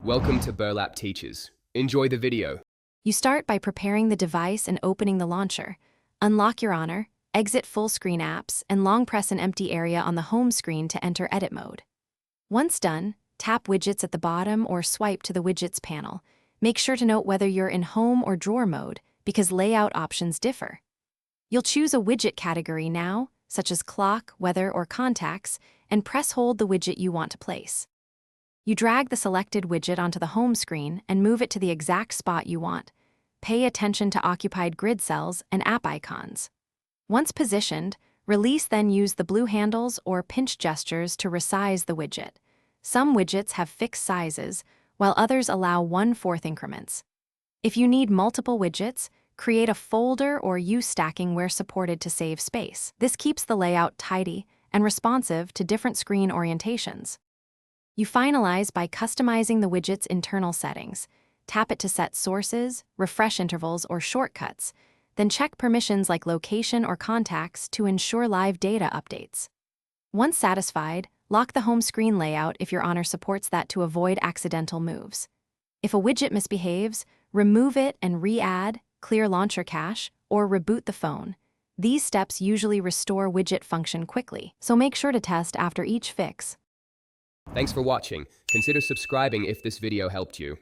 Welcome to Burlap Teachers. Enjoy the video. You start by preparing the device and opening the launcher. Unlock your Honor, exit full screen apps, and long press an empty area on the home screen to enter edit mode. Once done, tap Widgets at the bottom or swipe to the Widgets panel. Make sure to note whether you're in home or drawer mode, because layout options differ. You'll choose a widget category now, such as clock, weather, or contacts, and press-hold the widget you want to place. You drag the selected widget onto the home screen and move it to the exact spot you want. Pay attention to occupied grid cells and app icons. Once positioned, release, then use the blue handles or pinch gestures to resize the widget. Some widgets have fixed sizes, while others allow 1/4 increments. If you need multiple widgets, create a folder or use stacking where supported to save space. This keeps the layout tidy and responsive to different screen orientations. You finalize by customizing the widget's internal settings. Tap it to set sources, refresh intervals, or shortcuts. Then check permissions like location or contacts to ensure live data updates. Once satisfied, lock the home screen layout if your Honor supports that to avoid accidental moves. If a widget misbehaves, remove it and re-add, clear launcher cache, or reboot the phone. These steps usually restore widget function quickly, so make sure to test after each fix. Thanks for watching. Consider subscribing if this video helped you.